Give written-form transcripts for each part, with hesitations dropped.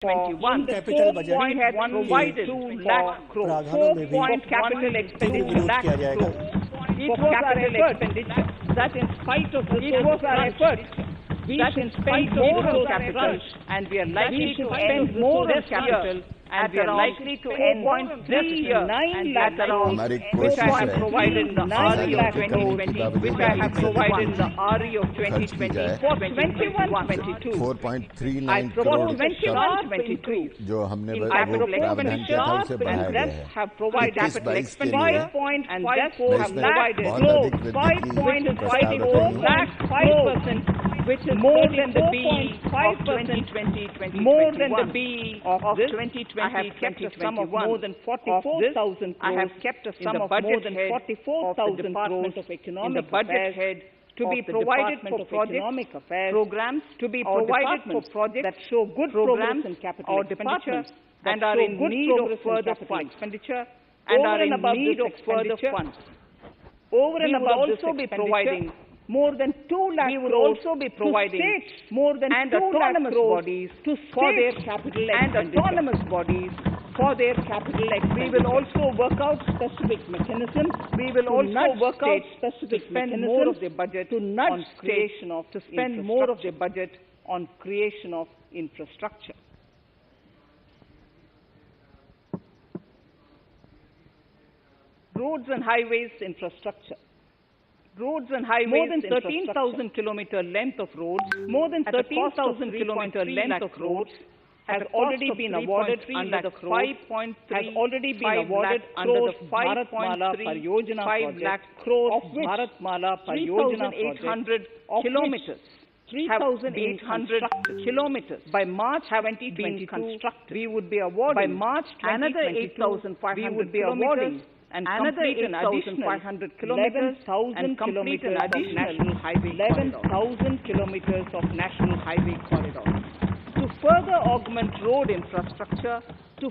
21 capital budget we had provided 2 lakh crores. 4 capital expenditure lakh crores. It was capital expenditure. That in spite of this, it was our effort. That in spite of more capital, and we are likely to spend more on capital, and we are likely to end 3 years, and that's around which I have provided in the RE of 2020, which I have provided in the RE of 2020 for 21-22. 4.39 crore 21-22 जो हमने capital प्रावधान किया था उसे बढ़ाया गया है। have provided 21-22 के लिए 5.5 and मैं have इसमें provided बहुत अधिक वृद्धि की प्रस्ताव रख रही हूँ। lakh 5%, which is more than the B of 2020-2021. More than the B of 2020. I have kept a sum of more than 44,000 crores. I have kept a sum of more than 44,000 crores in the budget head to be provided for project programs, to be provided for projects that show good programs in capital expenditure and are in need of further expenditure and are in need of further funds. Over and above also be providing more than 2 lakh crores. We will also be providing to states more than 2 autonomous bodies for their capital expenditure. And autonomous bodies for their capital expenditure. We will also work out specific mechanisms. We will also work out specific mechanisms more of the budget to nudge creation of to spend more of the budget on creation of infrastructure. Roads and highways infrastructure. Roads and highways, more than 13,000 kilometer length of roads, more than 13,000 kilometer length of roads has already been awarded under the 5.3 has already been awarded under the Bharatmala Pariyojana project, of which Bharatmala Pariyojana 3,800 kilometers. 3,800 kilometers by March have been constructed. We would be awarding by March another 8,500. We would be awarding and another 8,500 kilometers and complete an additional highway 11,000 kilometers of national highway corridors. To further augment road infrastructure,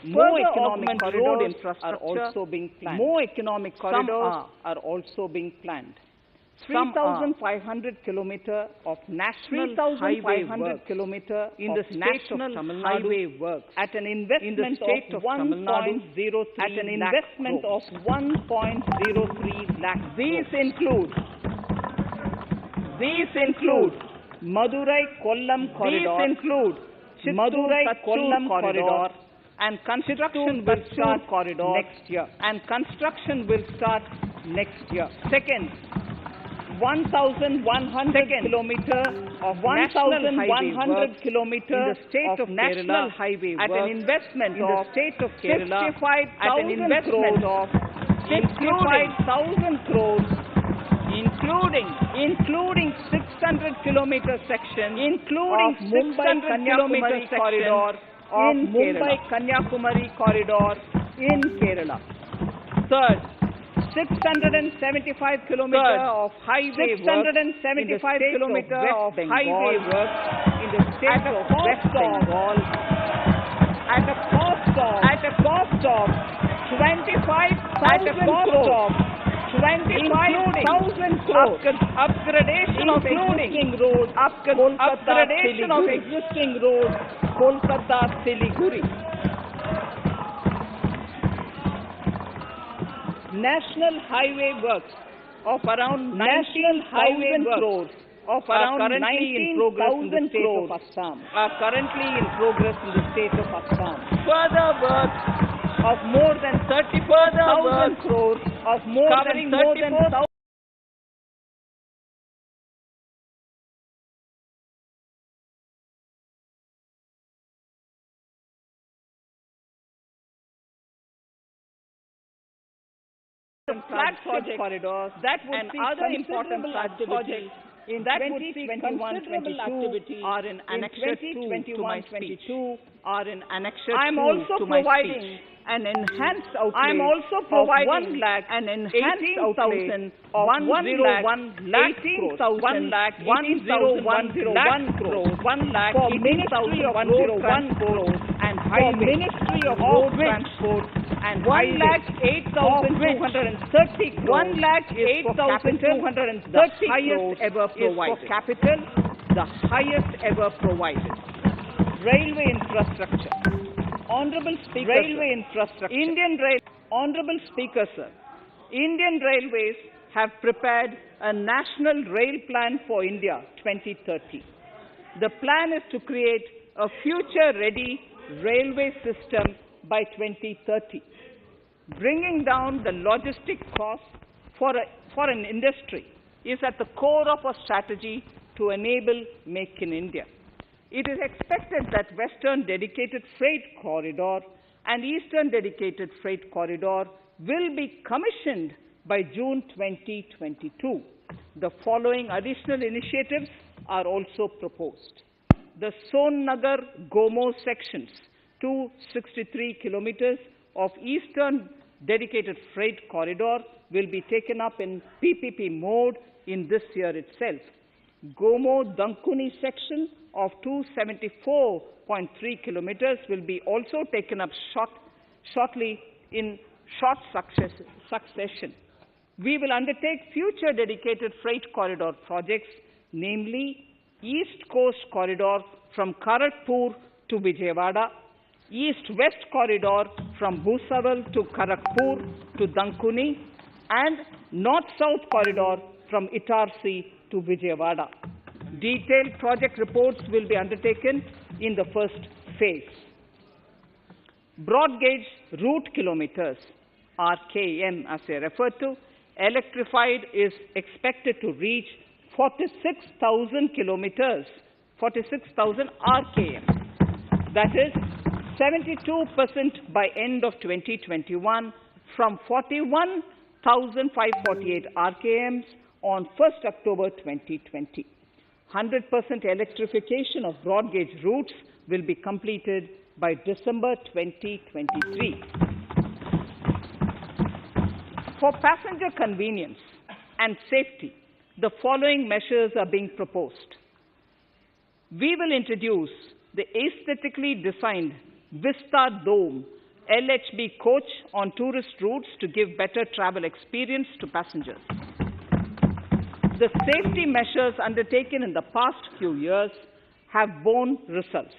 more economic road infrastructure are also being planned. More economic corridors are also being planned. 3,500 kilometers of national highway kilometer in the national highway works at an investment of 1.03 lakh. These include Madurai Kollam corridor. These include Madurai Kollam corridor, and construction will start next year. Second, 1,100 kilometers of 1,100 kilometers in the state of national highway at an investment in the state of Kerala 65,000 crores, including 600 kilometer section, including 600 kilometer corridor of Mumbai Kanyakumari corridor in Kerala. Third, 675 kilometers of highway work in the state of West Bengal at a cost of 25,000 crores. Upgradation of existing roads, Kolkata-Siliguri. National highway works of around 19,000 crores of around 19,000 crores are currently in progress in the state of Assam. Further works of more than 34,000 crores of more than 34,000 flat project corridors that would and other important projects in that 2021-22 are in Annexure 2 to my speech. I'm also providing an enhanced outlay. I'm also providing an enhanced outlay of 1,01,000 crores for Ministry of Road Transport and Ministry of Road Transport and 1,08,230 crores. 1,08,230 crores ever provided. For capital, the highest ever provided. Railway infrastructure. Honorable Speaker, Railway infrastructure. Honorable Speaker, sir. Indian Railways have prepared a National Rail Plan for India 2030. The plan is to create a future-ready railway system by 2030. Bringing down the logistic costs for an industry is at the core of our strategy to enable Make in India. It is expected that Western Dedicated Freight Corridor and Eastern Dedicated Freight Corridor will be commissioned by June 2022. The following additional initiatives are also proposed. The Sonnagar-Gomo sections, 263 kilometers of Eastern Dedicated Freight Corridor, will be taken up in PPP mode in this year itself. Gomo-Dankuni section of 274.3 kilometers will be also taken up shortly in short succession. We will undertake future dedicated freight corridor projects, namely East Coast Corridor from Kharagpur to Vijayawada, East-West Corridor from Bhusaval to Kharagpur to Dankuni, and North-South Corridor from Itarsi to Vijayawada. Detailed project reports will be undertaken in the first phase. Broad gauge route kilometers, RKM as I referred to, electrified is expected to reach 46,000 kilometers, 46,000 RKM. That is 72% by end of 2021 from 41,548 RKMs on 1st October 2020. 100% electrification of broad gauge routes will be completed by December 2023. For passenger convenience and safety, the following measures are being proposed. We will introduce the aesthetically designed Vista Dome LHB coach on tourist routes to give better travel experience to passengers. The safety measures undertaken in the past few years have borne results.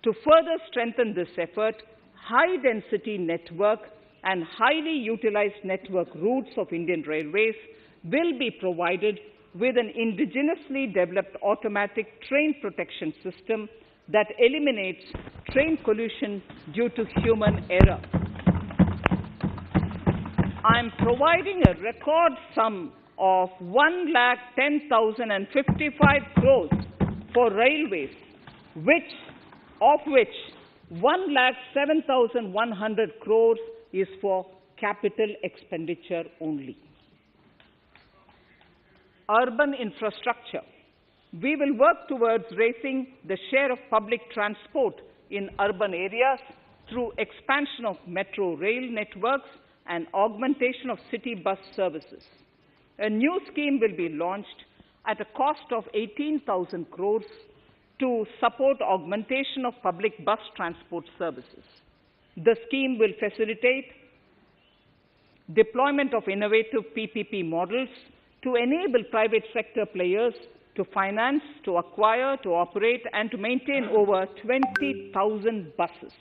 To further strengthen this effort, high-density network and highly utilized network routes of Indian Railways will be provided with an indigenously developed automatic train protection system that eliminates train collision due to human error. I am providing a record sum of 1,10,055 crores for railways, of which 1,07,100 crores is for capital expenditure only. Urban infrastructure. We will work towards raising the share of public transport in urban areas through expansion of metro rail networks and augmentation of city bus services. A new scheme will be launched at a cost of 18,000 crores to support augmentation of public bus transport services. The scheme will facilitate deployment of innovative PPP models to enable private sector players to finance, to acquire, to operate, and to maintain over 20,000 buses.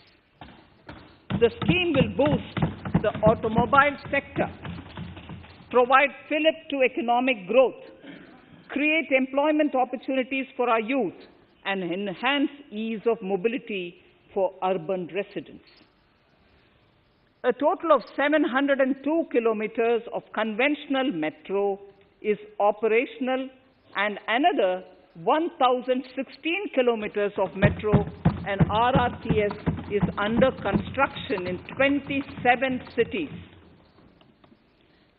The scheme will boost the automobile sector, provide fillip to economic growth, create employment opportunities for our youth, and enhance ease of mobility for urban residents. A total of 702 kilometers of conventional metro is operational, and another 1,016 kilometers of metro and RRTS is under construction in 27 cities.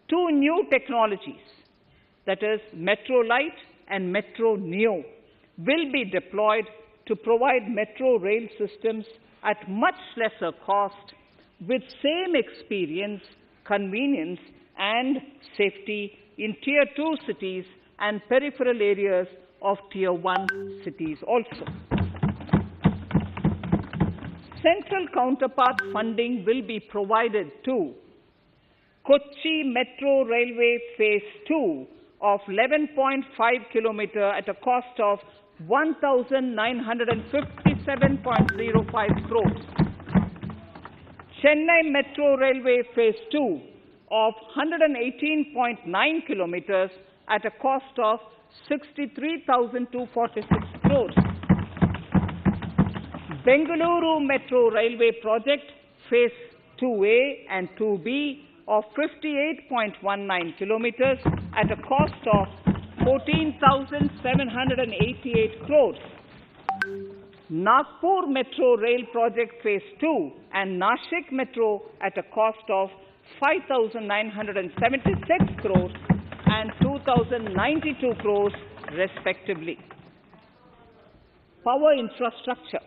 Two new technologies, that is Metro Lite and Metro Neo, will be deployed to provide metro rail systems at much lesser cost with same experience, convenience, and safety in Tier 2 cities and peripheral areas of Tier 1 cities also. Central counterpart funding will be provided to Kochi Metro Railway Phase 2 of 11.5 kilometers at a cost of 1,956 27.05 crores. Chennai Metro Railway Phase 2 of 118.9 kilometers at a cost of 63,246 crores. Bengaluru Metro Railway Project Phase 2A and 2B of 58.19 kilometers at a cost of 14,788 crores. Nagpur Metro Rail Project Phase 2 and Nashik Metro at a cost of 5,976 crores and 2,092 crores respectively. Power infrastructure.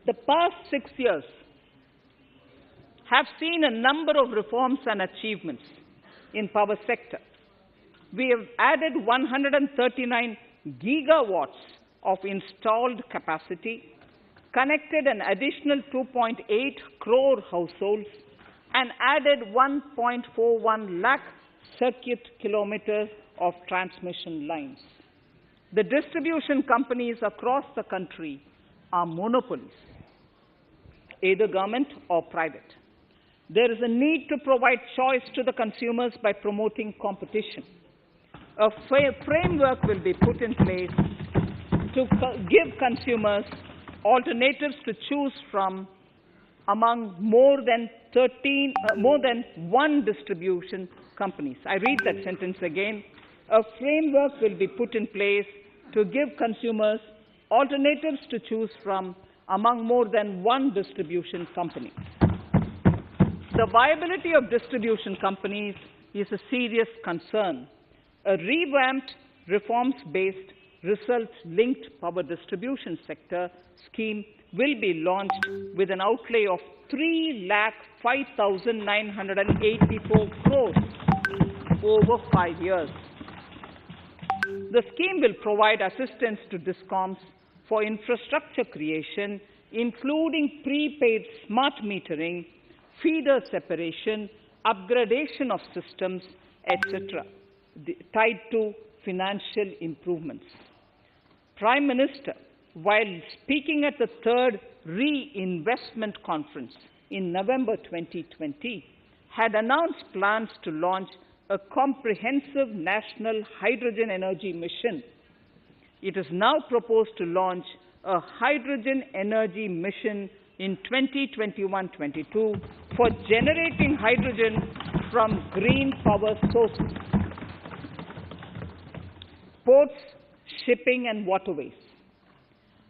The past 6 years have seen a number of reforms and achievements in power sector. We have added 139 gigawatts of installed capacity, connected an additional 2.8 crore households, and added 1.41 lakh circuit kilometers of transmission lines. The distribution companies across the country are monopolies, either government or private. There is a need to provide choice to the consumers by promoting competition. A framework will be put in place to give consumers alternatives to choose from among more than one distribution companies. I read that sentence again. A framework will be put in place to give consumers alternatives to choose from among more than one distribution company. The viability of distribution companies is a serious concern. A revamped, reforms-based, results-linked power distribution sector scheme will be launched with an outlay of 3,05,984 crores over 5 years. The scheme will provide assistance to DISCOMs for infrastructure creation, including prepaid smart metering, feeder separation, upgradation of systems, etc., tied to financial improvements. Prime Minister, while speaking at the third Reinvestment Conference in November 2020, had announced plans to launch a comprehensive national hydrogen energy mission. It is now proposed to launch a hydrogen energy mission in 2021-22 for generating hydrogen from green power sources. Ports, shipping and waterways.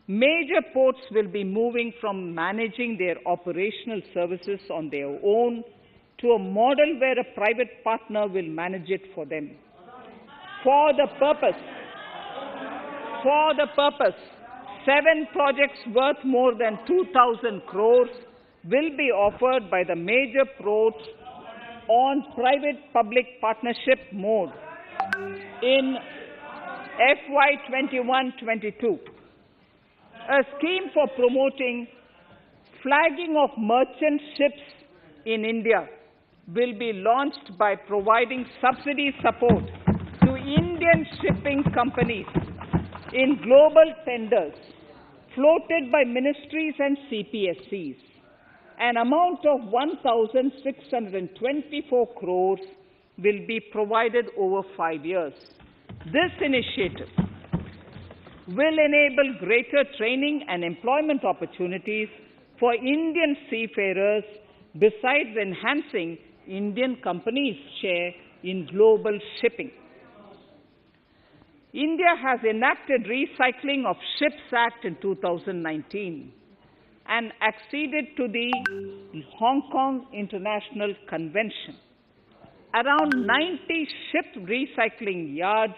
Major ports will be moving from managing their operational services on their own to a model where a private partner will manage it for them. For the purpose, 7 projects worth more than 2,000 crores will be offered by the major ports on private-public partnership mode in FY 21-22. A scheme for promoting flagging of merchant ships in India will be launched by providing subsidy support to Indian shipping companies in global tenders floated by ministries and CPSCs. An amount of 1,624 crores will be provided over 5 years. This initiative will enable greater training and employment opportunities for Indian seafarers, besides enhancing Indian companies' share in global shipping. India has enacted Recycling of Ships Act in 2019 and acceded to the Hong Kong International Convention. Around 90 ship recycling yards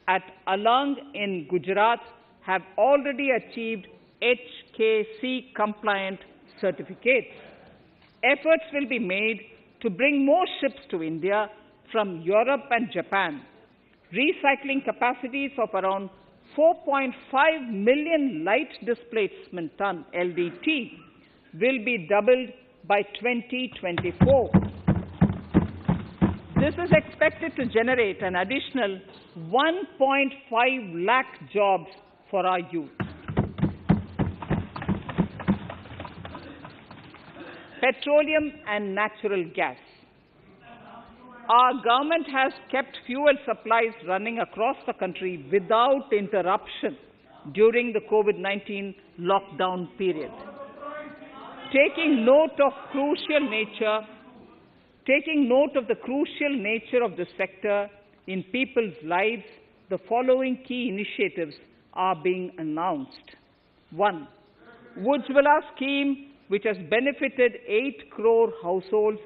at Alang in Gujarat have already achieved HKC-compliant certificates. Efforts will be made to bring more ships to India from Europe and Japan. Recycling capacities of around 4.5 million light displacement ton LDT will be doubled by 2024. This is expected to generate an additional 1.5 lakh jobs for our youth. Petroleum and natural gas. Our government has kept fuel supplies running across the country without interruption during the COVID-19 lockdown period. Taking note of the crucial nature of the sector in people's lives, the following key initiatives are being announced. 1. Ujjwala scheme, which has benefited 8 crore households,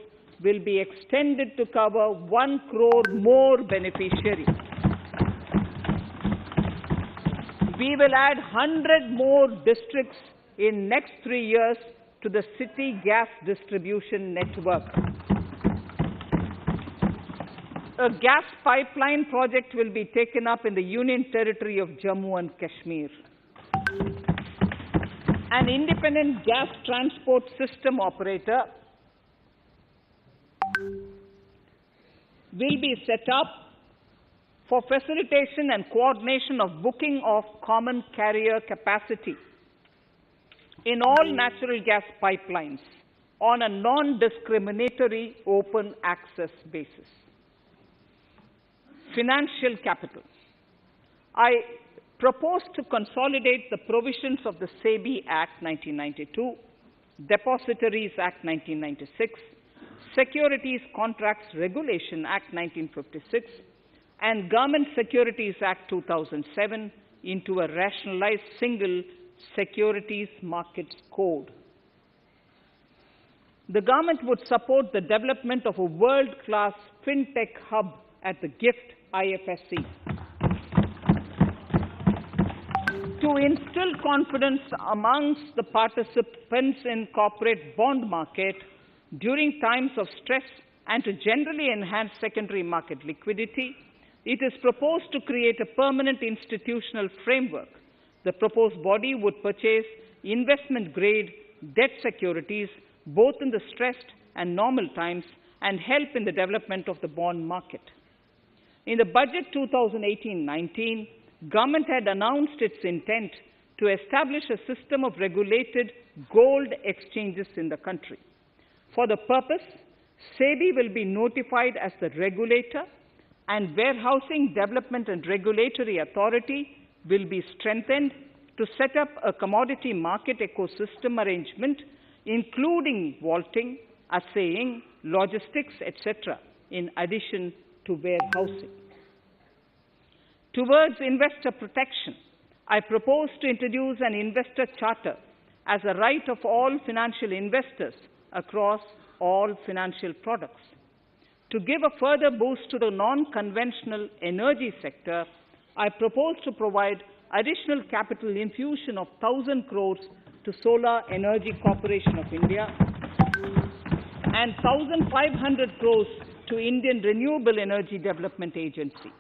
will be extended to cover 1 crore more beneficiaries. We will add 100 more districts in next 3 years to the city gas distribution network. A gas pipeline project will be taken up in the Union Territory of Jammu and Kashmir. An independent gas transport system operator will be set up for facilitation and coordination of booking of common carrier capacity in all natural gas pipelines on a non-discriminatory open access basis. Financial capital. I propose to consolidate the provisions of the SEBI Act 1992, Depositories Act 1996, Securities Contracts Regulation Act 1956, and Government Securities Act 2007 into a rationalized single Securities Markets Code. The government would support the development of a world-class fintech hub at the GIFT IFSC. To instill confidence amongst the participants in corporate bond market during times of stress and to generally enhance secondary market liquidity, it is proposed to create a permanent institutional framework. The proposed body would purchase investment-grade debt securities both in the stressed and normal times and help in the development of the bond market. In the budget 2018-19, government had announced its intent to establish a system of regulated gold exchanges in the country. For the purpose, SEBI will be notified as the regulator, and Warehousing Development and Regulatory Authority will be strengthened to set up a commodity market ecosystem arrangement, including vaulting, assaying, logistics, etc., in addition to warehousing. Towards investor protection, I propose to introduce an investor charter as a right of all financial investors across all financial products. To give a further boost to the non-conventional energy sector, I propose to provide additional capital infusion of 1,000 crores to Solar Energy Corporation of India and 1,500 crores to Indian Renewable Energy Development Agency.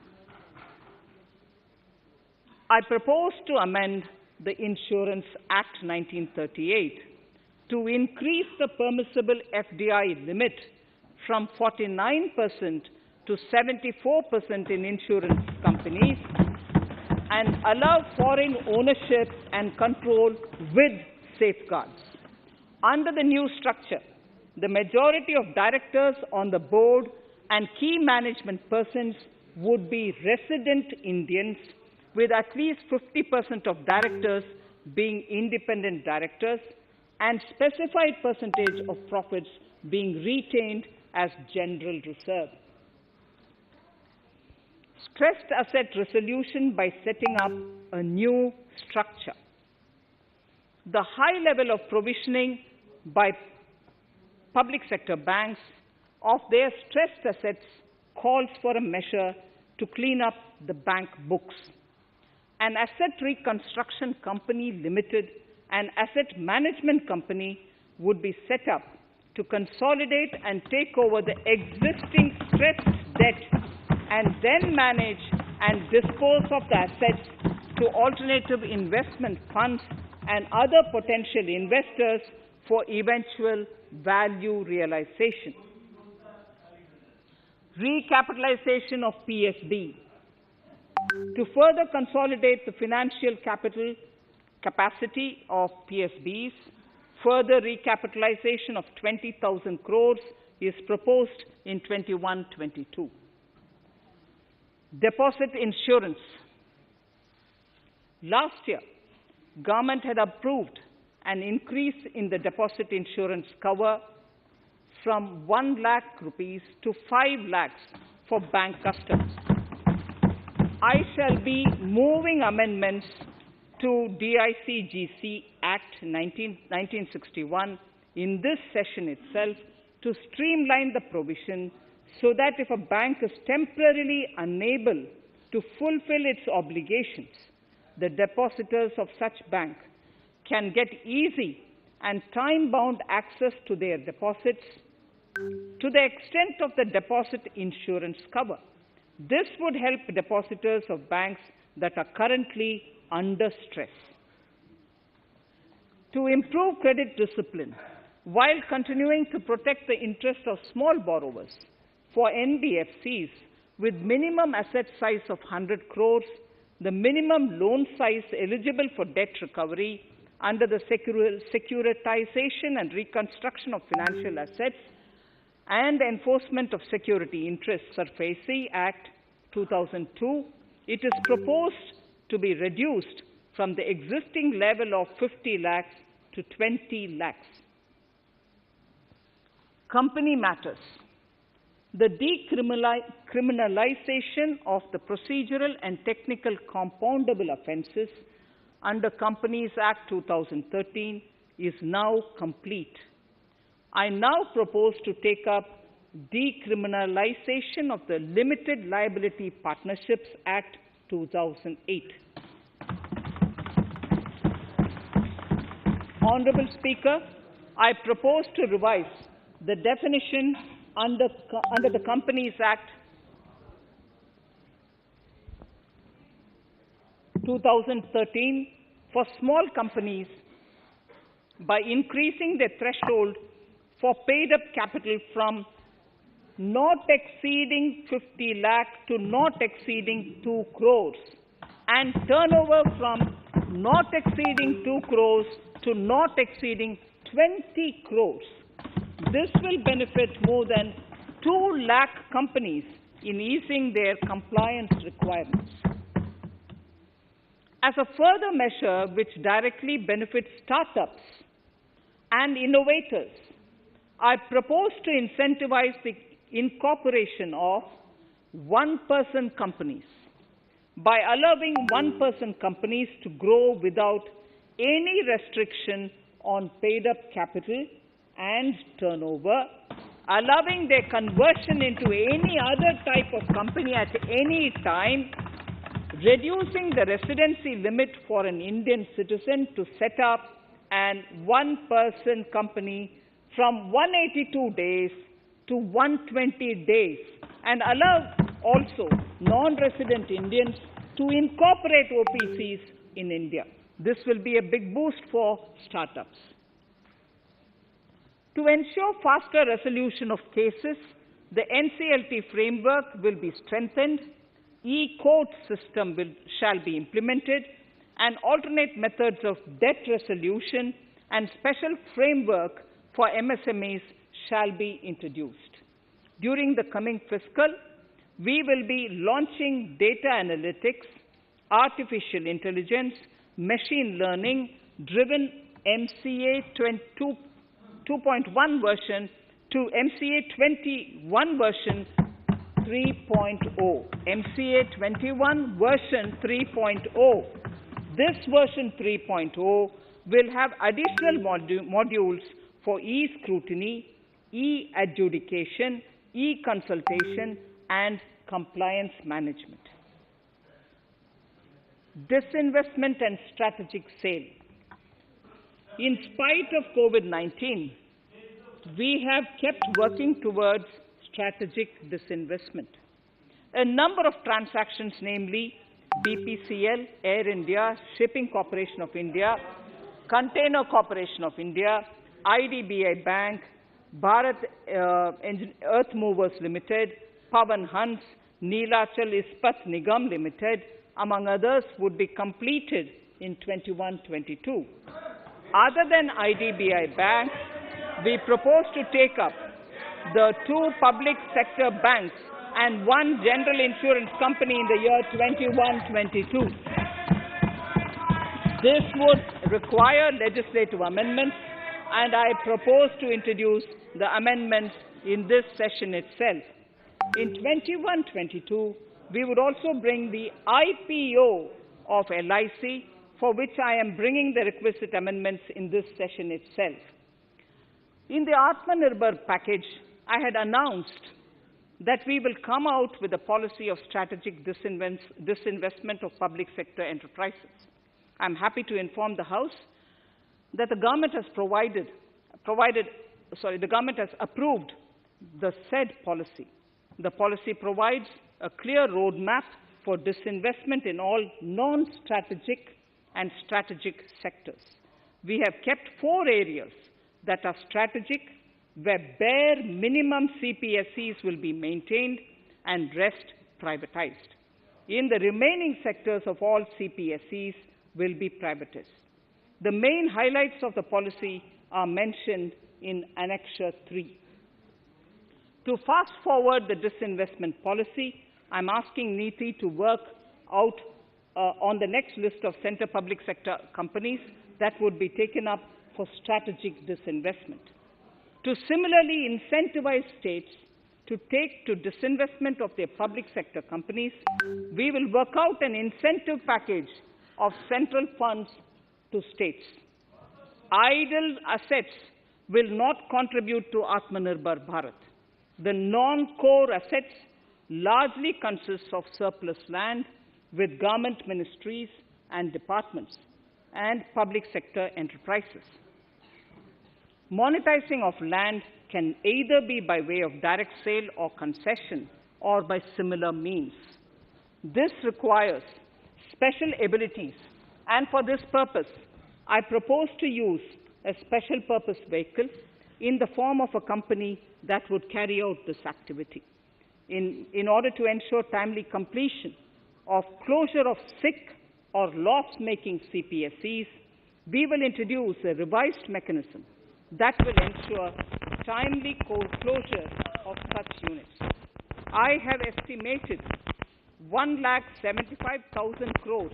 I propose to amend the Insurance Act 1938 to increase the permissible FDI limit from 49% to 74% in insurance companies and allow foreign ownership and control with safeguards. Under the new structure, the majority of directors on the board and key management persons would be resident Indians, with at least 50% of directors being independent directors and specified percentage of profits being retained as general reserve. Stressed asset resolution by setting up a new structure. The high level of provisioning by public sector banks of their stressed assets calls for a measure to clean up the bank books. An asset reconstruction company limited, an asset management company, would be set up to consolidate and take over the existing stressed debt and then manage and dispose of the assets to alternative investment funds and other potential investors for eventual value realization. recapitalization of PSB. To further consolidate the financial capital capacity of PSBs, further recapitalization of 20,000 crores is proposed in 21-22. Deposit insurance. Last year, government had approved an increase in the deposit insurance cover from 1 lakh rupees to 5 lakhs for bank customers. I shall be moving amendments to DICGC Act 1961 in this session itself to streamline the provision so that if a bank is temporarily unable to fulfill its obligations, the depositors of such bank can get easy and time-bound access to their deposits to the extent of the deposit insurance cover. This would help depositors of banks that are currently under stress. To improve credit discipline, while continuing to protect the interests of small borrowers, for NBFCs with minimum asset size of 100 crores, the minimum loan size eligible for debt recovery under the Securitization and Reconstruction of Financial Assets and Enforcement of Security Interests, SARFAESI Act 2002, it is proposed to be reduced from the existing level of 50 lakhs to 20 lakhs. Company matters. The decriminalization of the procedural and technical compoundable offences under Companies Act 2013 is now complete. I now propose to take up decriminalization of the Limited Liability Partnerships Act 2008. Honourable Speaker, I propose to revise the definition under the Companies Act 2013 for small companies by increasing the threshold for paid-up capital from not exceeding 50 lakh to not exceeding 2 crores and turnover from not exceeding 2 crores to not exceeding 20 crores. This will benefit more than 2 lakh companies in easing their compliance requirements. As a further measure which directly benefits startups and innovators, I propose to incentivize the incorporation of one-person companies by allowing one-person companies to grow without any restriction on paid-up capital and turnover, allowing their conversion into any other type of company at any time, reducing the residency limit for an Indian citizen to set up an one-person company from 182 days to 120 days, and allow also non-resident Indians to incorporate OPCs in India. This will be a big boost for startups. To ensure faster resolution of cases, the NCLT framework will be strengthened, e-court system shall be implemented, and alternate methods of debt resolution and special framework for MSMEs shall be introduced. During the coming fiscal, we will be launching data analytics, artificial intelligence, machine learning-driven MCA 2.1 version to MCA 21 version 3.0. MCA 21 version 3.0. This version 3.0 will have additional modules for e-scrutiny, e-adjudication, e-consultation, and compliance management. Disinvestment and strategic sale. In spite of COVID-19, we have kept working towards strategic disinvestment. A number of transactions, namely BPCL, Air India, Shipping Corporation of India, Container Corporation of India, IDBI Bank, Bharat Earth Movers Limited, Pawan Hans Neelachal Ispat Nigam Limited, among others, would be completed in 21-22. Other than IDBI Bank, we propose to take up the 2 public sector banks and 1 general insurance company in the year 21-22. This would require legislative amendments, and I propose to introduce the amendments in this session itself. In 21-22, we would also bring the IPO of LIC, for which I am bringing the requisite amendments in this session itself. In the Atmanirbhar package, I had announced that we will come out with a policy of strategic disinvestment of public sector enterprises. I'm happy to inform the House that the government has the government has approved the said policy. The policy provides a clear roadmap for disinvestment in all non-strategic and strategic sectors. We have kept 4 areas that are strategic, where bare minimum CPSEs will be maintained and rest privatized. In the remaining sectors of all CPSEs will be privatized. The main highlights of the policy are mentioned in Annexure 3. To fast forward the disinvestment policy, I'm asking NITI to work out on the next list of centre public sector companies that would be taken up for strategic disinvestment. To similarly incentivize states to take to disinvestment of their public sector companies, we will work out an incentive package of central funds to states. Idle assets will not contribute to Atmanirbhar Bharat. The non-core assets largely consist of surplus land with government ministries and departments and public sector enterprises. Monetizing of land can either be by way of direct sale or concession, or by similar means. This requires special abilities, and for this purpose, I propose to use a special purpose vehicle in the form of a company that would carry out this activity. In order to ensure timely completion of closure of sick or loss-making CPSEs, we will introduce a revised mechanism that will ensure timely closure of such units. I have estimated 1,75,000 crores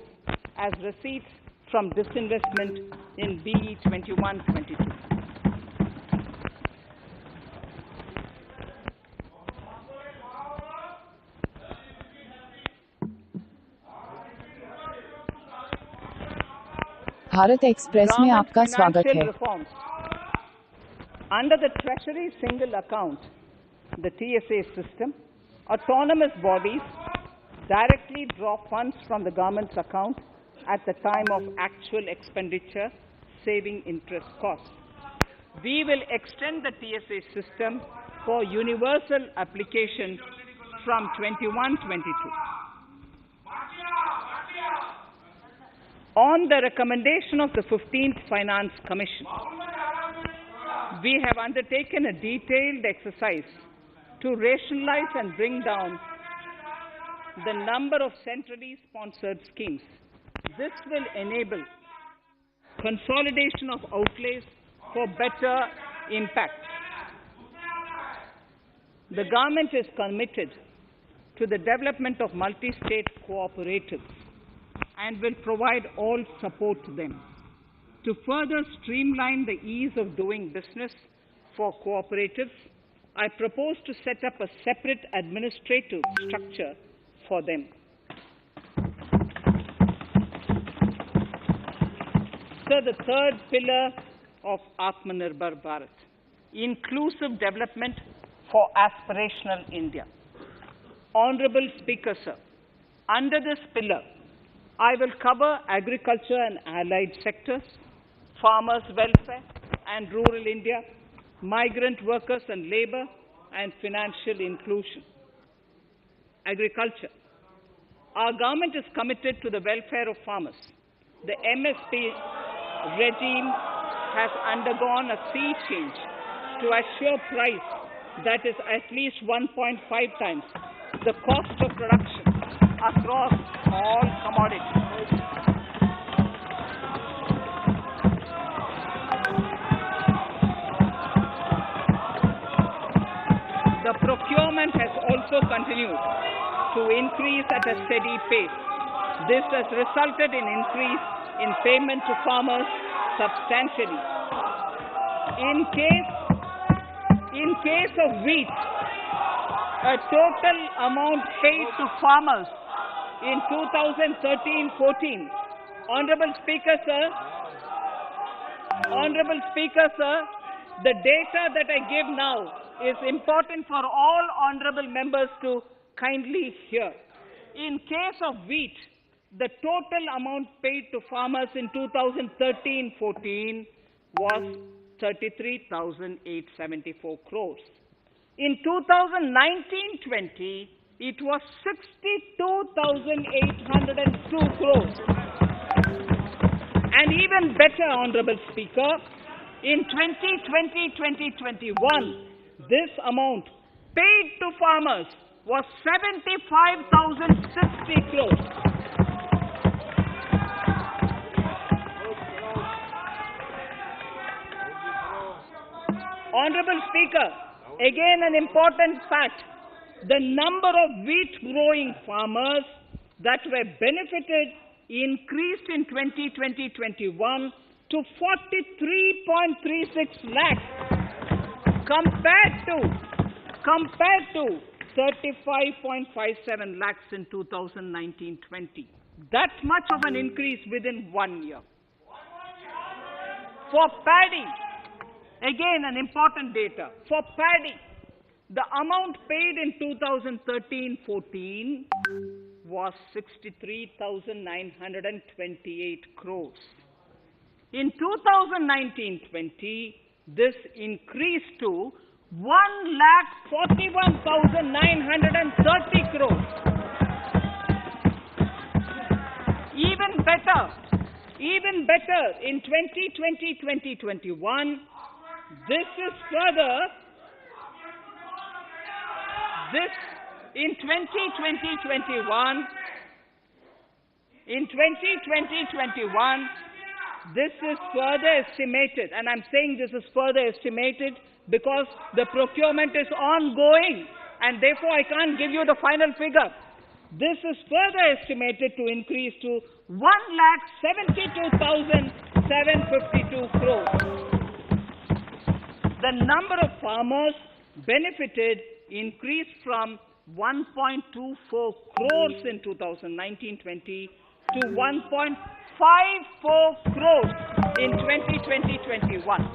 as receipts from disinvestment in BE 21-22. Bharat express में आपका स्वागत है। Under the Treasury Single Account, the TSA system, autonomous bodies directly draw funds from the government's account at the time of actual expenditure, saving interest costs. We will extend the TSA system for universal application from 21-22. On the recommendation of the 15th Finance Commission, we have undertaken a detailed exercise to rationalize and bring down the number of centrally sponsored schemes. This will enable consolidation of outlays for better impact. The government is committed to the development of multi-state cooperatives and will provide all support to them. To further streamline the ease of doing business for cooperatives, I propose to set up a separate administrative structure for them. So the third pillar of Atmanirbhar Bharat, inclusive development for aspirational India. Honorable Speaker, sir, under this pillar, I will cover agriculture and allied sectors, farmers' welfare and rural India, migrant workers and labor, and financial inclusion. Agriculture. Our government is committed to the welfare of farmers. The MSP regime has undergone a sea change to assure price that is at least 1.5 times the cost of production across all commodities. The procurement has also continued to increase at a steady pace. This has resulted in increase in payment to farmers substantially. In case of wheat, a total amount paid to farmers in 2013-14. Honorable Speaker, sir, the data that I give now is important for all honorable members to kindly hear. In case of wheat, the total amount paid to farmers in 2013-14 was 33,874 crores. In 2019-20, it was 62,802 crores. And even better, Honorable Speaker, in 2020-2021, this amount paid to farmers was 75,060 crores. Honorable Speaker, again an important fact, the number of wheat growing farmers that were benefited increased in 2020-21 to 43.36 lakhs compared to 35.57 lakhs in 2019-20. That much of an increase within 1 year. For paddy, again an important data. For paddy, the amount paid in 2013-14 was 63,928 crores. In 2019-20, this increased to 1,41,930 crores. Even better, in 2020-2021, in 2020-21, this is further estimated, and I'm saying this is further estimated because the procurement is ongoing, and therefore I can't give you the final figure. This is further estimated to increase to 1,72,752 crores. The number of farmers benefited increased from 1.24 crores in 2019-20 to 1.54 crores in 2020-21.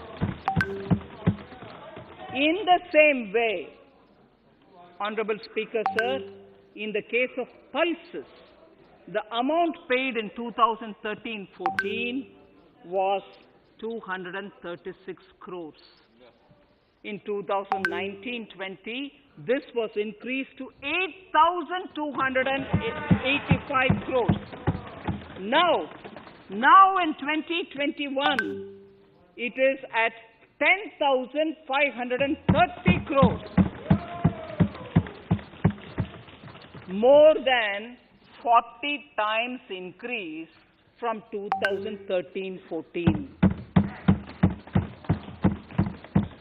In the same way, Honorable Speaker, sir, in the case of pulses, the amount paid in 2013-14 was 236 crores. In 2019-20, this was increased to 8,285 crores. Now in 2021, it is at 10,530 crores. More than 40 times increase from 2013-14.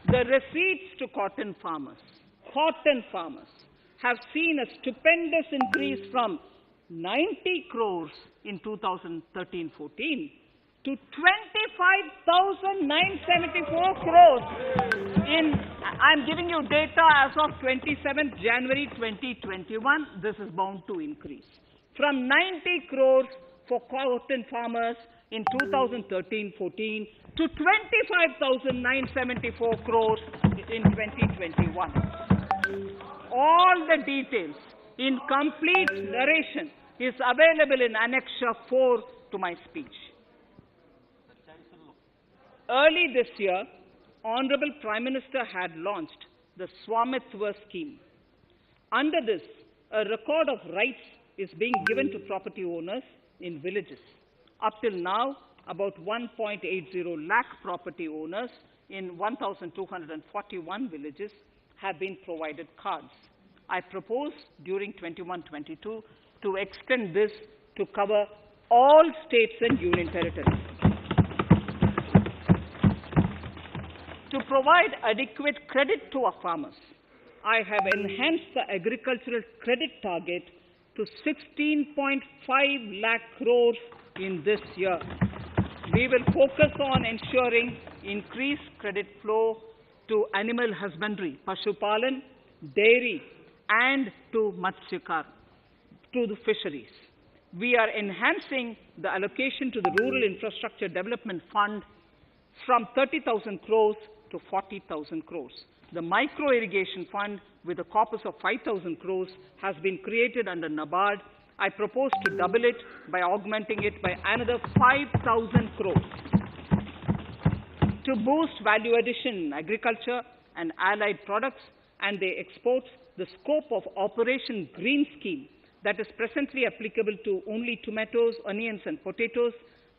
The receipts to cotton farmers have seen a stupendous increase from 90 crores in 2013-14 to 25,974 crores I'm giving you data as of 27th January 2021. This is bound to increase. From 90 crores for cotton farmers in 2013-14 to 25,974 crores in 2021. All the details in complete narration is available in Annexure 4 to my speech. Early this year, Honorable Prime Minister had launched the Swamitwa scheme. Under this, a record of rights is being given to property owners in villages. Up till now, about 1.80 lakh property owners in 1,241 villages have been provided cards. I propose during 21-22 to extend this to cover all states and union territories. To provide adequate credit to our farmers, I have enhanced the agricultural credit target to 16.5 lakh crores in this year. We will focus on ensuring increased credit flow to animal husbandry, Pashupalan, dairy, and to Matsyakar, to the fisheries. We are enhancing the allocation to the Rural Infrastructure Development Fund from 30,000 crores to 40,000 crores. The Micro Irrigation Fund, with a corpus of 5,000 crores, has been created under NABARD. I propose to double it by augmenting it by another 5,000 crores. To boost value addition in agriculture and allied products and their exports, the scope of Operation Green Scheme, that is presently applicable to only tomatoes, onions, and potatoes,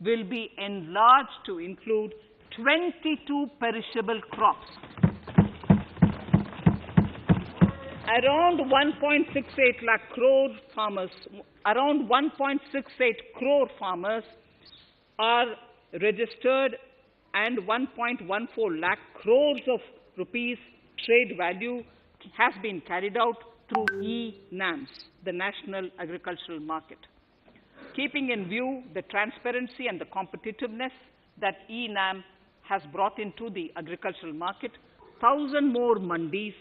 will be enlarged to include 22 perishable crops. Around 1.68 lakh crore farmers, around 1.68 crore farmers are registered, and 1.14 lakh crores of rupees trade value has been carried out through e-NAMs, the National Agricultural Market. Keeping in view the transparency and the competitiveness that e-NAM has brought into the agricultural market, 1,000 more mandis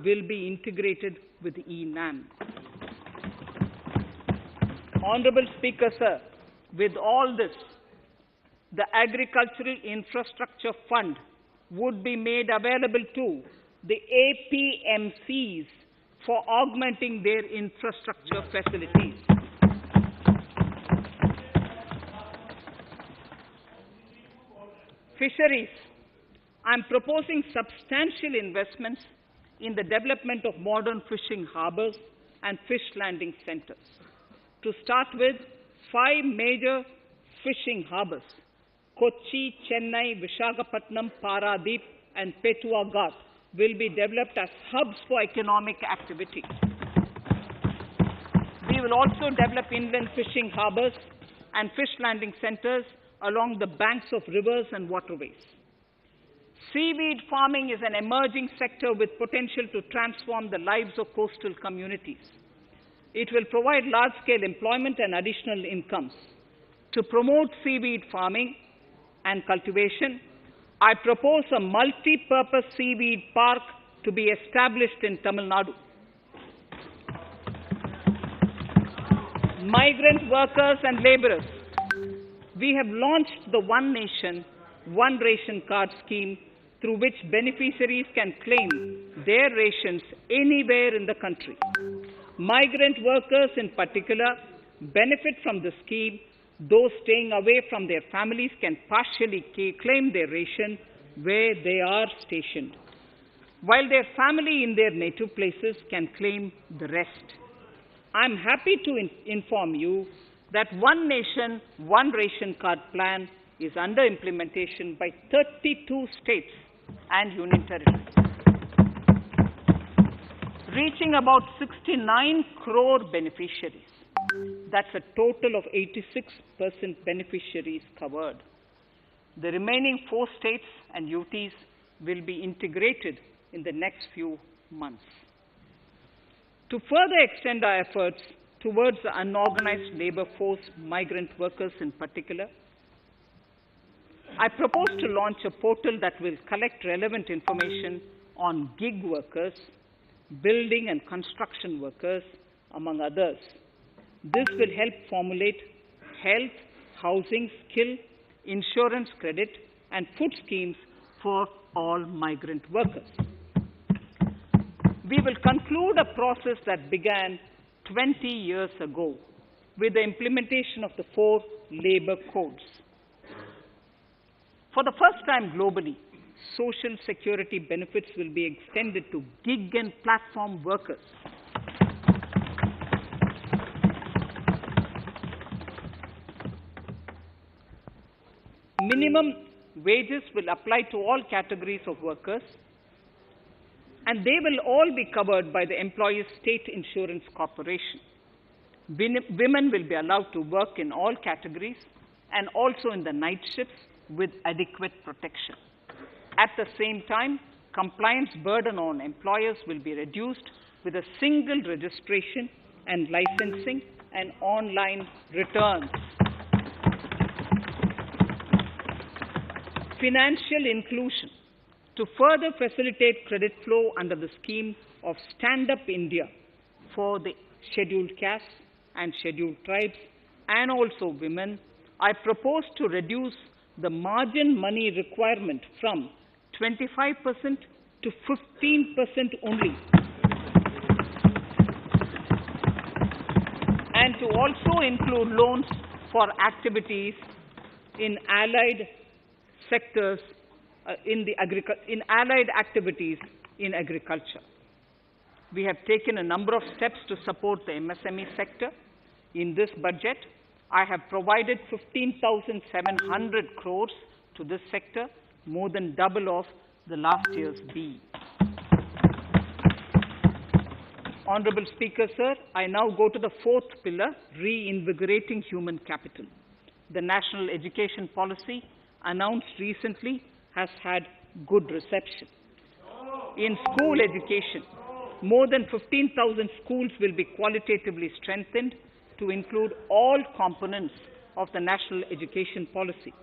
will be integrated with e-NAM. Honorable Speaker, sir, with all this, the Agricultural Infrastructure Fund would be made available to the APMCs for augmenting their infrastructure facilities. Fisheries. I am proposing substantial investments in the development of modern fishing harbors and fish landing centers. To start with, 5 major fishing harbors, Kochi, Chennai, Visakhapatnam, Paradip, and Petua Ghat, will be developed as hubs for economic activity. We will also develop inland fishing harbors and fish landing centers along the banks of rivers and waterways. Seaweed farming is an emerging sector with potential to transform the lives of coastal communities. It will provide large-scale employment and additional incomes. To promote seaweed farming and cultivation, I propose a multi-purpose seaweed park to be established in Tamil Nadu. Migrant workers and laborers. We have launched the One Nation, One Ration Card scheme, through which beneficiaries can claim their rations anywhere in the country. Migrant workers in particular benefit from the scheme. Those staying away from their families can partially claim their ration where they are stationed, while their family in their native places can claim the rest. I am happy to inform you that One Nation, One Ration Card plan is under implementation by 32 states and union territories, reaching about 69 crore beneficiaries. That's a total of 86% beneficiaries covered. The remaining 4 states and UTs will be integrated in the next few months. To further extend our efforts towards the unorganized labor force, migrant workers in particular, I propose to launch a portal that will collect relevant information on gig workers, building and construction workers, among others. This will help formulate health, housing, skill, insurance credit, and food schemes for all migrant workers. We will conclude a process that began 20 years ago with the implementation of the 4 labor codes. For the first time globally, social security benefits will be extended to gig and platform workers. Minimum wages will apply to all categories of workers, and they will all be covered by the Employees State Insurance Corporation. Women will be allowed to work in all categories and also in the night shifts with adequate protection. At the same time, compliance burden on employers will be reduced with a single registration and licensing and online returns. Financial inclusion. To further facilitate credit flow under the scheme of Stand Up India for the scheduled castes and scheduled tribes and also women, I propose to reduce the margin money requirement from 25% to 15% only, and to also include loans for activities in allied sectors in allied activities in agriculture. We have taken a number of steps to support the MSME sector. In this budget, I have provided 15,700 crores to this sector, more than double of the last year's B. Honorable Speaker, sir, I now go to the fourth pillar, reinvigorating human capital. The National Education Policy, announced recently, has had good reception. In school education, more than 15,000 schools will be qualitatively strengthened to include all components of the National Education Policy.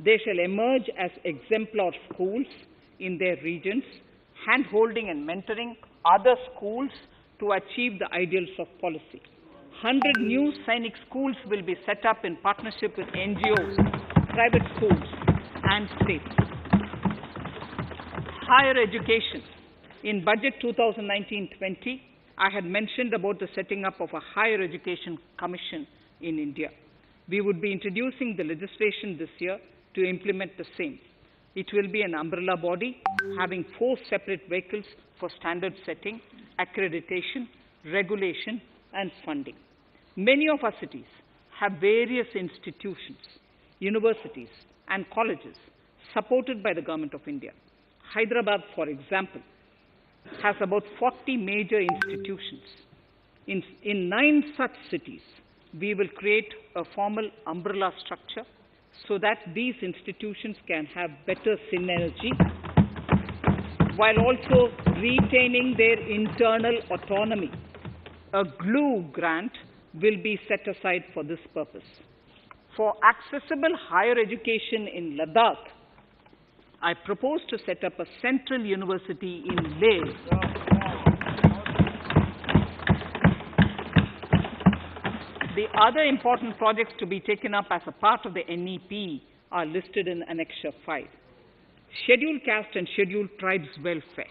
They shall emerge as exemplar schools in their regions, hand-holding and mentoring other schools to achieve the ideals of policy. 100 new Sainik schools will be set up in partnership with NGOs, private schools, and states. Higher education. In Budget 2019-20, I had mentioned about the setting up of a Higher Education Commission in India. We would be introducing the legislation this year to implement the same. It will be an umbrella body having 4 separate vehicles for standard setting, accreditation, regulation, and funding. Many of our cities have various institutions, universities, and colleges supported by the Government of India. Hyderabad, for example, has about 40 major institutions. In 9 such cities, we will create a formal umbrella structure so that these institutions can have better synergy while also retaining their internal autonomy. A GLUE grant will be set aside for this purpose. For accessible higher education in Ladakh, I propose to set up a central university in Leh. The other important projects to be taken up as a part of the NEP are listed in Annexure 5. Scheduled caste and scheduled tribes welfare.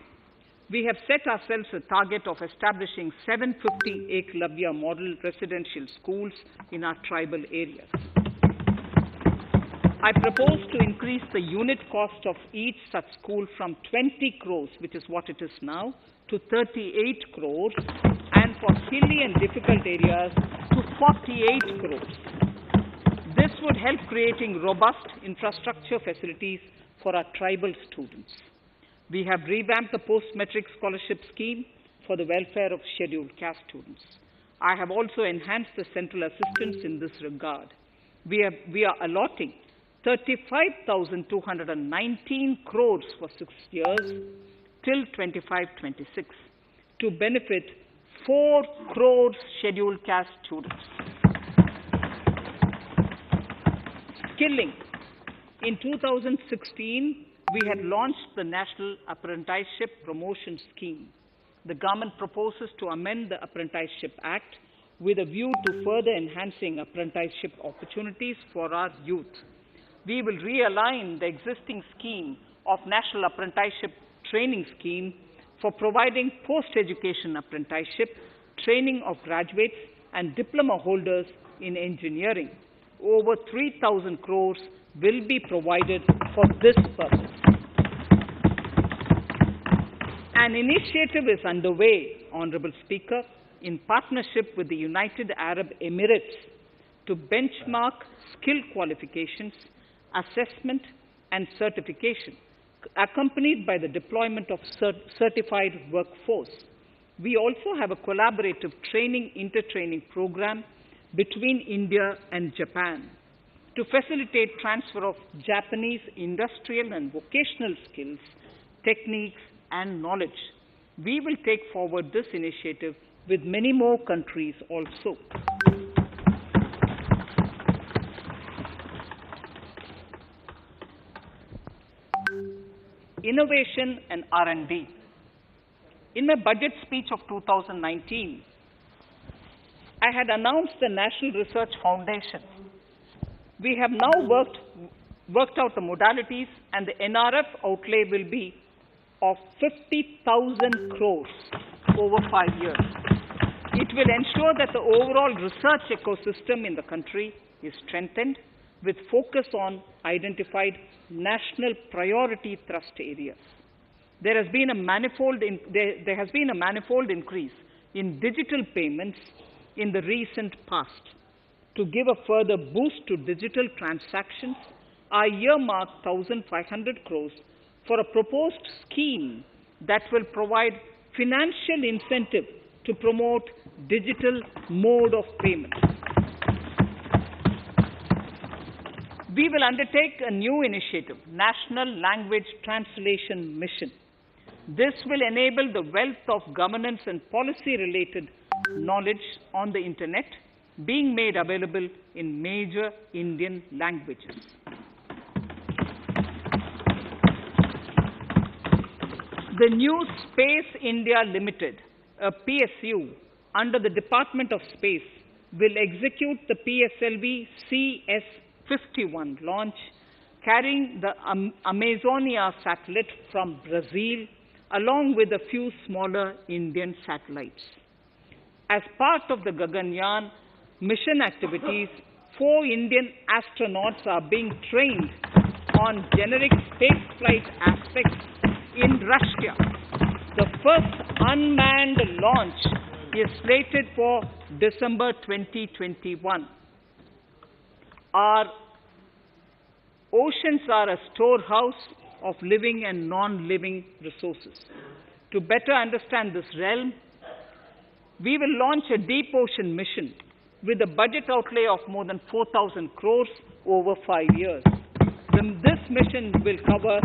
We have set ourselves a target of establishing 750 Eklavya model residential schools in our tribal areas. I propose to increase the unit cost of each such school from 20 crores, which is what it is now, to 38 crores, and for hilly and difficult areas to 48 crores. This would help creating robust infrastructure facilities for our tribal students. We have revamped the post-metric scholarship scheme for the welfare of scheduled caste students. I have also enhanced the central assistance in this regard. We are allotting 35,219 crores for 6 years till 25-26 to benefit 4 crores scheduled caste students. Skilling. In 2016, we had launched the National Apprenticeship Promotion Scheme. The government proposes to amend the Apprenticeship Act with a view to further enhancing apprenticeship opportunities for our youth. We will realign the existing scheme of National Apprenticeship Training Scheme for providing post-education apprenticeship, training of graduates and diploma holders in engineering. Over 3,000 crores will be provided for this purpose. An initiative is underway, Honorable Speaker, in partnership with the United Arab Emirates to benchmark skill qualifications, assessment and certification accompanied by the deployment of certified workforce. We also have a collaborative intertraining program between India and Japan to facilitate transfer of Japanese industrial and vocational skills, techniques, and knowledge. We will take forward this initiative with many more countries also. Innovation and R&D. In my budget speech of 2019, I had announced the National Research Foundation. We have now worked out the modalities, and the NRF outlay will be of 50,000 crores over 5 years. It will ensure that the overall research ecosystem in the country is strengthened with focus on identified national priority thrust areas. There has been a manifold increase in digital payments in the recent past. To give a further boost to digital transactions, I earmarked 1,500 crores for a proposed scheme that will provide financial incentive to promote digital mode of payment. We will undertake a new initiative, National Language Translation Mission. This will enable the wealth of governance and policy-related knowledge on the Internet being made available in major Indian languages. The new Space India Limited, a PSU, under the Department of Space, will execute the PSLV CS-51 launch, carrying the Amazonia satellite from Brazil, along with a few smaller Indian satellites. As part of the Gaganyaan mission activities, 4 Indian astronauts are being trained on generic spaceflight aspects in Russia. The first unmanned launch is slated for December 2021. Our oceans are a storehouse of living and non-living resources. To better understand this realm, we will launch a deep ocean mission with a budget outlay of more than 4,000 crores over 5 years. This mission will cover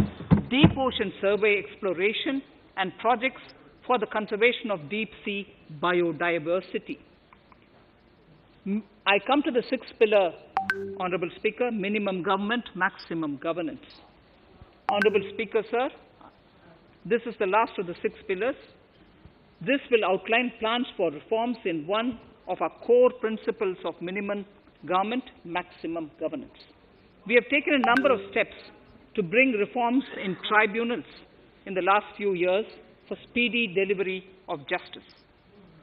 deep ocean survey exploration and projects for the conservation of deep sea biodiversity. I come to the 6th pillar, Honorable Speaker, minimum government, maximum governance. Honorable Speaker, sir, this is the last of the 6 pillars. This will outline plans for reforms in one of our core principles of minimum government, maximum governance. We have taken a number of steps to bring reforms in tribunals in the last few years for speedy delivery of justice.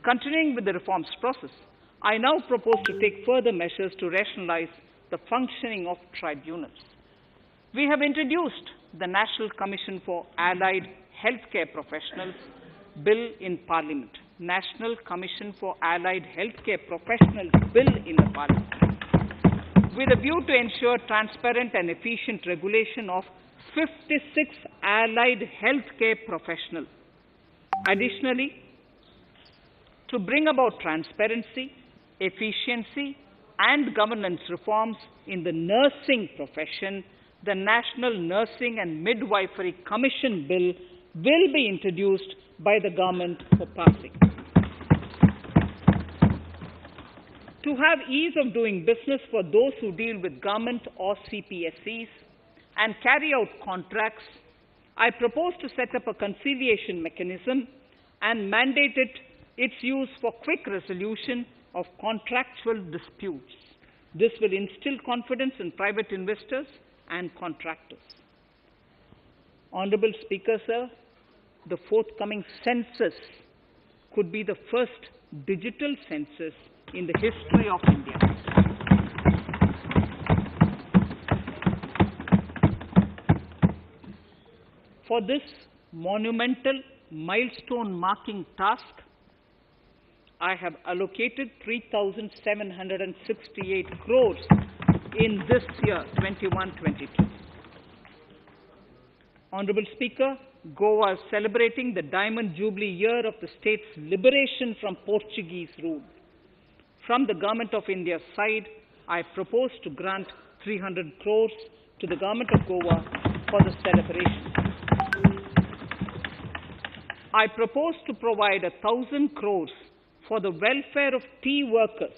Continuing with the reforms process, I now propose to take further measures to rationalize the functioning of tribunals. We have introduced the National Commission for Allied Healthcare Professionals Bill in Parliament. National Commission for Allied Healthcare Professionals Bill in the Parliament, with a view to ensure transparent and efficient regulation of 56 allied healthcare professionals. Additionally, to bring about transparency, efficiency, and governance reforms in the nursing profession, the National Nursing and Midwifery Commission Bill will be introduced by the government for passing. To have ease of doing business for those who deal with government or CPSEs and carry out contracts, I propose to set up a conciliation mechanism and mandate its use for quick resolution of contractual disputes. This will instill confidence in private investors and contractors. Honorable Speaker, sir, the forthcoming census could be the first digital census in the history of India. For this monumental milestone marking task, I have allocated 3,768 crores in this year, 21-22. Honorable Speaker, Goa is celebrating the Diamond Jubilee year of the state's liberation from Portuguese rule. From the Government of India's side, I propose to grant 300 crores to the Government of Goa for the celebration. I propose to provide 1,000 crores for the welfare of tea workers,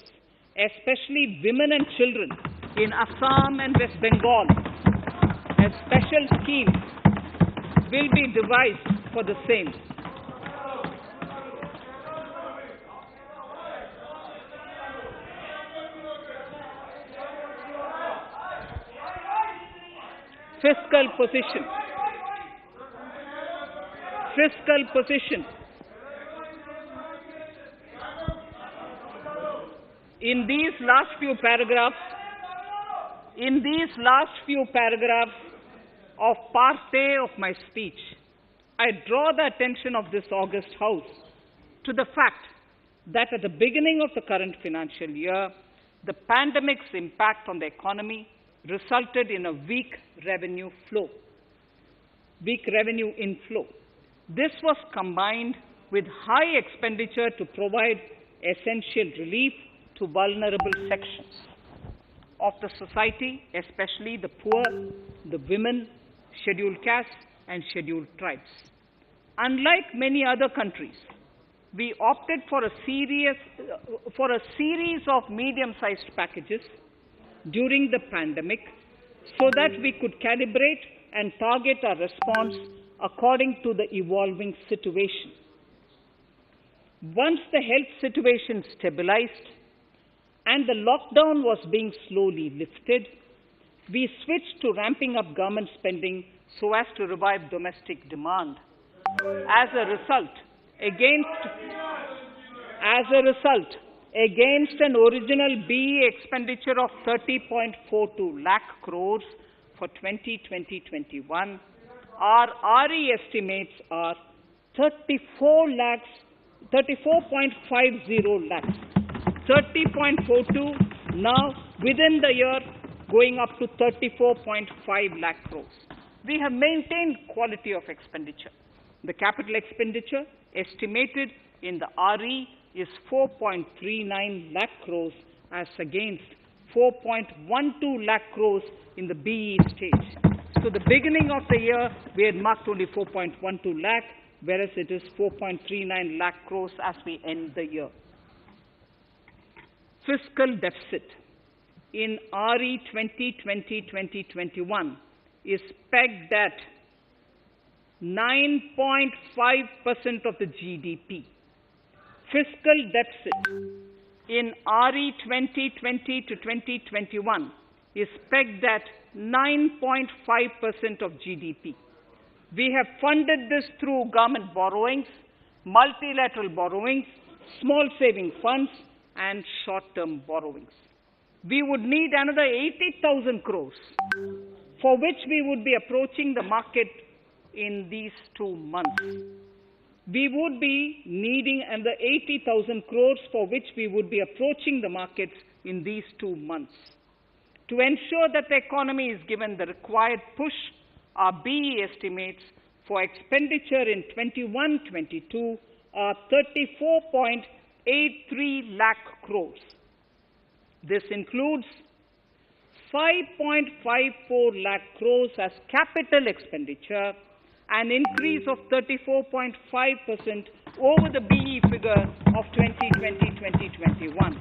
especially women and children in Assam and West Bengal. A special scheme will be devised for the same. Fiscal position. Fiscal position. In these last few paragraphs of part A of my speech, I draw the attention of this august House to the fact that at the beginning of the current financial year, the pandemic's impact on the economy resulted in a weak revenue inflow. This was combined with high expenditure to provide essential relief to vulnerable sections of the society, especially the poor, the women, scheduled castes, and scheduled tribes. Unlike many other countries, we opted for a series of medium-sized packages during the pandemic so that we could calibrate and target our response according to the evolving situation. Once the health situation stabilized and the lockdown was being slowly lifted, we switched to ramping up government spending so as to revive domestic demand. As a result, against an original BE expenditure of 30.42 lakh crores for 2020-21, our RE estimates are 34.50 lakhs. 30.42 now within the year going up to 34.5 lakh crores. We have maintained quality of expenditure. The capital expenditure estimated in the RE is 4.39 lakh crores as against 4.12 lakh crores in the BE stage. So the beginning of the year, we had marked only 4.12 lakh, whereas it is 4.39 lakh crores as we end the year. Fiscal deficit in RE 2020-2021 is pegged at 9.5% of the GDP. Fiscal deficit in RE 2020-2021 is pegged at 9.5% of GDP. We have funded this through government borrowings, multilateral borrowings, small saving funds, and short-term borrowings. We would need another 80,000 crores, for which we would be approaching the market in these 2 months. We would be needing another 80,000 crores, for which we would be approaching the markets in these 2 months. To ensure that the economy is given the required push, our BE estimates for expenditure in 21-22 are 34.83 lakh crores. This includes 5.54 lakh crores as capital expenditure, an increase of 34.5% over the BE figure of 2020-2021.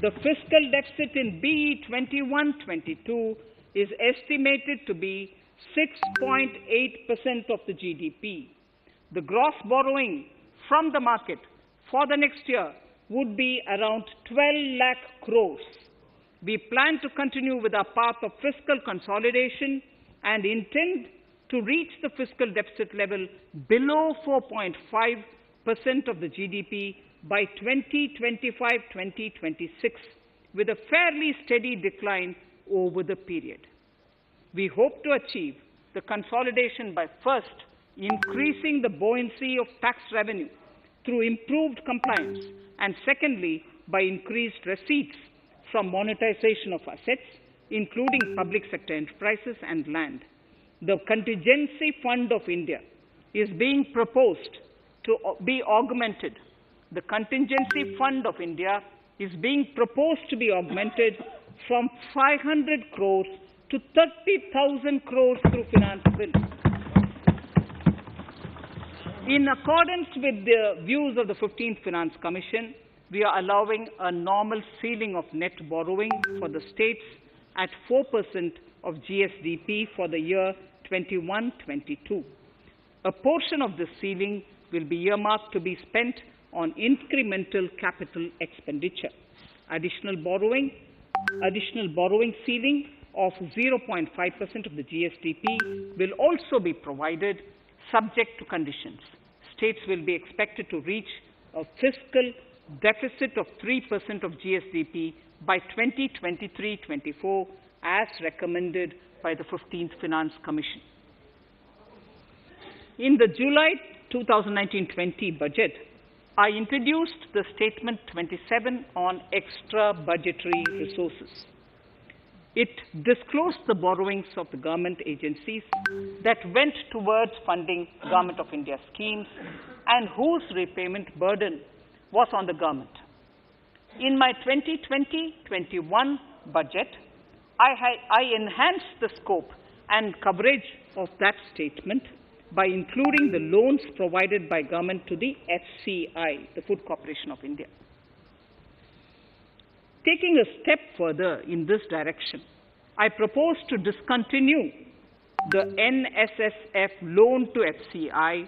The fiscal deficit in BE 21-22 is estimated to be 6.8% of the GDP. The gross borrowing from the market for the next year would be around 12 lakh crores. We plan to continue with our path of fiscal consolidation and intend to reach the fiscal deficit level below 4.5% of the GDP by 2025-2026, with a fairly steady decline over the period. We hope to achieve the consolidation by first increasing the buoyancy of tax revenue through improved compliance, and secondly, by increased receipts from monetization of assets, including public sector enterprises and land. the contingency fund of India is being proposed to be augmented. The contingency fund of India is being proposed to be augmented from 500 crores to 30,000 crores through finance bill. In accordance with the views of the 15th Finance Commission, we are allowing a normal ceiling of net borrowing for the states at 4% of GSDP for the year 21-22. A portion of this ceiling will be earmarked to be spent on incremental capital expenditure. Additional borrowing ceiling of 0.5% of the GSDP will also be provided subject to conditions. States will be expected to reach a fiscal deficit of 3% of GSDP by 2023-24 as recommended by the 15th Finance Commission. In the July 2019-20 budget, I introduced the Statement 27 on extra budgetary resources. It disclosed the borrowings of the government agencies that went towards funding Government of India schemes and whose repayment burden was on the government. In my 2020-21 budget, I enhanced the scope and coverage of that statement by including the loans provided by government to the FCI, the Food Corporation of India. Taking a step further in this direction, I propose to discontinue the NSSF loan to FCI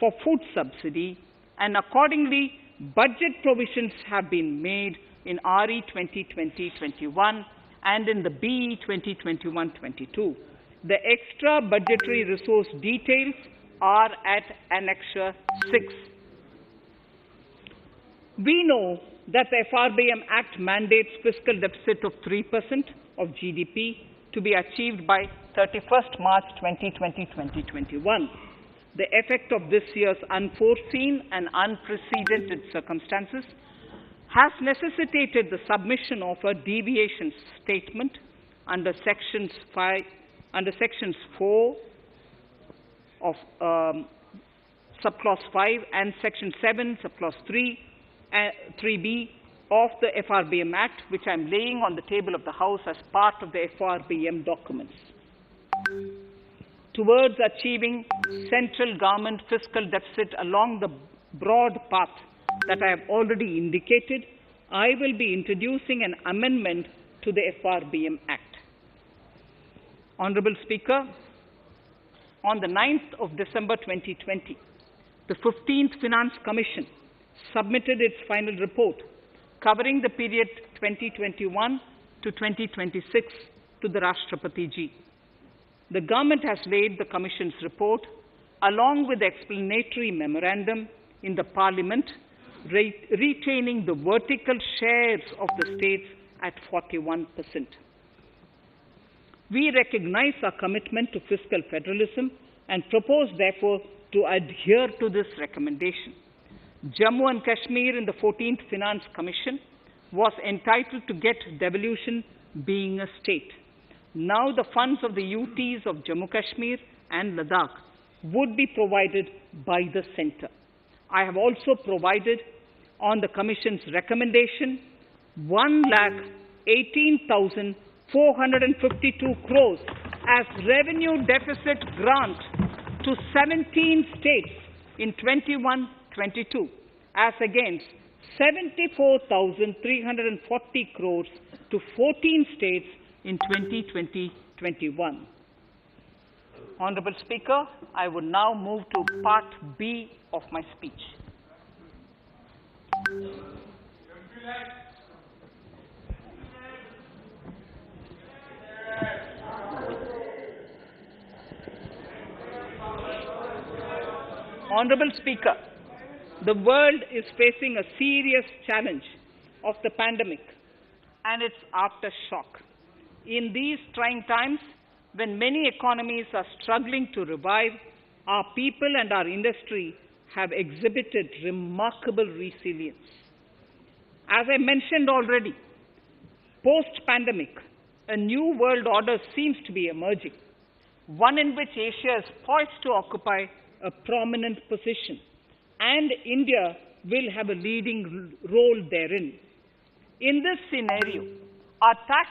for food subsidy, and accordingly, budget provisions have been made in RE 2020-21 and in the BE 2021-22. The extra budgetary resource details are at Annexure 6. We know that the FRBM Act mandates fiscal deficit of 3% of GDP to be achieved by 31st March 2020-2021. The effect of this year's unforeseen and unprecedented circumstances has necessitated the submission of a deviation statement under Sections 4 of Subclause 5 and Section 7, Subclause 3b of the FRBM Act, which I am laying on the table of the House as part of the FRBM documents. Towards achieving central government fiscal deficit along the broad path that I have already indicated, I will be introducing an amendment to the FRBM Act. Honorable Speaker, on the 9th of December 2020, the 15th Finance Commission submitted its final report covering the period 2021 to 2026 to the Rashtrapati Ji. The government has laid the Commission's report along with the explanatory memorandum in the Parliament, retaining the vertical shares of the states at 41%. We recognize our commitment to fiscal federalism and propose, therefore, to adhere to this recommendation. Jammu and Kashmir in the 14th Finance Commission was entitled to get devolution being a state. Now the funds of the UTs of Jammu Kashmir and Ladakh would be provided by the centre. I have also provided on the Commission's recommendation 1,18,452 crores as revenue deficit grant to 17 states in 21-22 as against 74,340 crores to 14 states in 2020-21. Honorable Speaker, I would now move to Part B of my speech. Honorable Speaker, the world is facing a serious challenge of the pandemic and its aftershock. In these trying times, when many economies are struggling to revive, our people and our industry have exhibited remarkable resilience. As I mentioned already, post-pandemic, a new world order seems to be emerging. one in which Asia is poised to occupy a prominent position, and India will have a leading role therein. In this scenario, our tax